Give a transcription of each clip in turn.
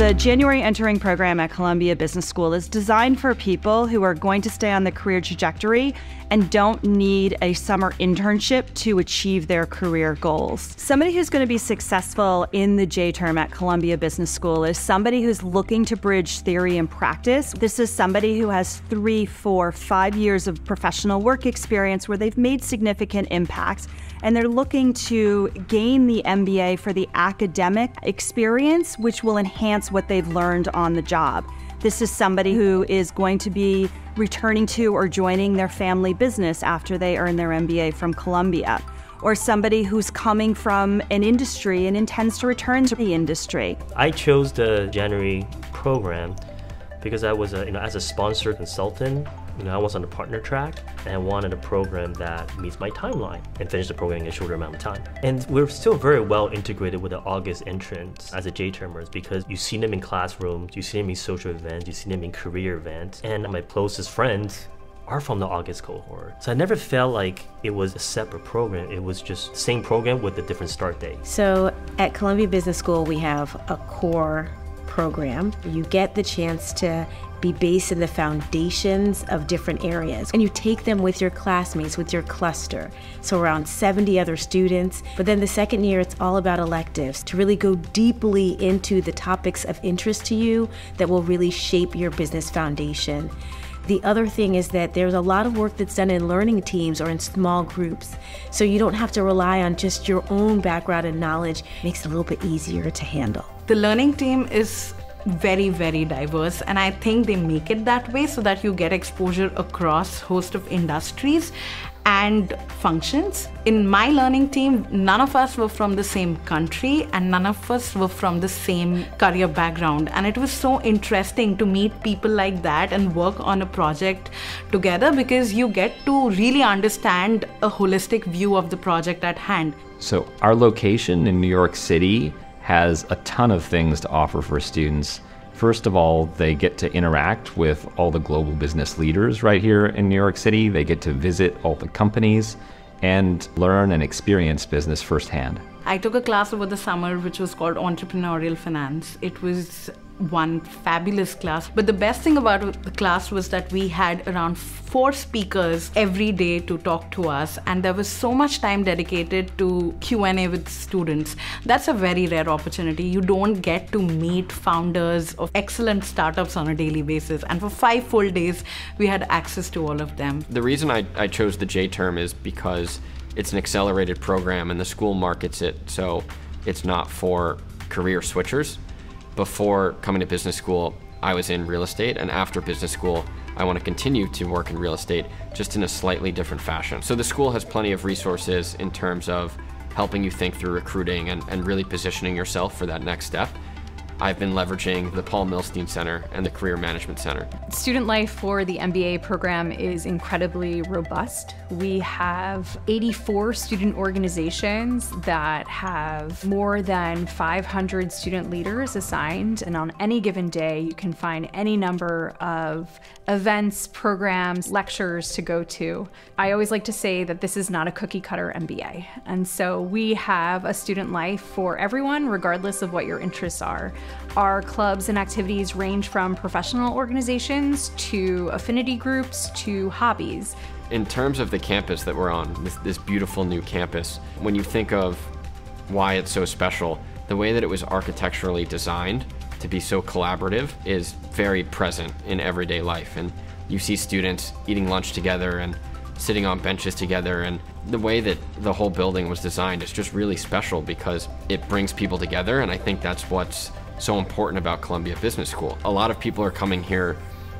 The January Entering program at Columbia Business School is designed for people who are going to stay on the career trajectory and don't need a summer internship to achieve their career goals. Somebody who's going to be successful in the J-term at Columbia Business School is somebody who's looking to bridge theory and practice. This is somebody who has 3, 4, 5 years of professional work experience where they've made significant impacts, and they're looking to gain the MBA for the academic experience, which will enhance what they've learned on the job. This is somebody who is going to be returning to or joining their family business after they earn their MBA from Columbia, or somebody who's coming from an industry and intends to return to the industry. I chose the January program because I was, as a sponsored consultant, I was on the partner track and I wanted a program that meets my timeline and finish the program in a shorter amount of time. And we're still very well integrated with the August entrants as a J-termers because you see them in classrooms, you see them in social events, you see them in career events, and my closest friends are from the August cohort. So I never felt like it was a separate program. It was just the same program with a different start date. So at Columbia Business School, we have a core program. You get the chance to be based in the foundations of different areas, and you take them with your classmates, with your cluster, so around 70 other students. But then the second year, it's all about electives, to really go deeply into the topics of interest to you that will really shape your business foundation. The other thing is that there's a lot of work that's done in learning teams or in small groups, so you don't have to rely on just your own background and knowledge. It makes it a little bit easier to handle. The learning team is very, very diverse, and I think they make it that way so that you get exposure across a host of industries and functions. In my learning team, none of us were from the same country and none of us were from the same career background, and it was so interesting to meet people like that and work on a project together because you get to really understand a holistic view of the project at hand. So our location in New York City has a ton of things to offer for students. First of all, they get to interact with all the global business leaders right here in New York City. They get to visit all the companies and learn and experience business firsthand. I took a class over the summer which was called Entrepreneurial Finance. It was one fabulous class, but the best thing about the class was that we had around 4 speakers every day to talk to us, and there was so much time dedicated to Q&A with students. That's a very rare opportunity. You don't get to meet founders of excellent startups on a daily basis, and for 5 full days we had access to all of them. The reason I chose the J-term is because it's an accelerated program and the school markets it so it's not for career switchers. Before coming to business school, I was in real estate, and after business school, I want to continue to work in real estate, just in a slightly different fashion. So the school has plenty of resources in terms of helping you think through recruiting and really positioning yourself for that next step. I've been leveraging the Paul Milstein Center and the Career Management Center. Student life for the MBA program is incredibly robust. We have 84 student organizations that have more than 500 student leaders assigned, and on any given day you can find any number of events, programs, lectures to go to. I always like to say that this is not a cookie cutter MBA, and so we have a student life for everyone regardless of what your interests are. Our clubs and activities range from professional organizations to affinity groups to hobbies. In terms of the campus that we're on, this beautiful new campus, when you think of why it's so special, the way that it was architecturally designed to be so collaborative is very present in everyday life. And you see students eating lunch together and sitting on benches together, and the way that the whole building was designed is just really special because it brings people together, and I think that's what's so important about Columbia Business School. A lot of people are coming here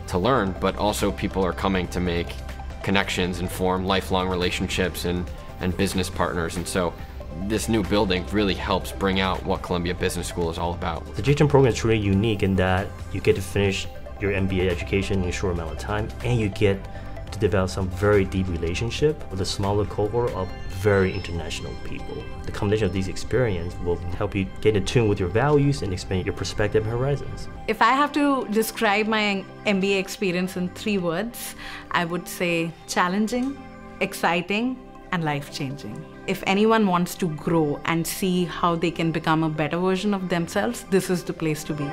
to learn, but also people are coming to make connections and form lifelong relationships and business partners, and so this new building really helps bring out what Columbia Business School is all about. The J-term program is truly unique in that you get to finish your MBA education in a short amount of time, and you get to develop some very deep relationship with a smaller cohort of very international people. The combination of these experiences will help you get in tune with your values and expand your perspective and horizons. If I have to describe my MBA experience in 3 words, I would say challenging, exciting, and life-changing. If anyone wants to grow and see how they can become a better version of themselves, this is the place to be.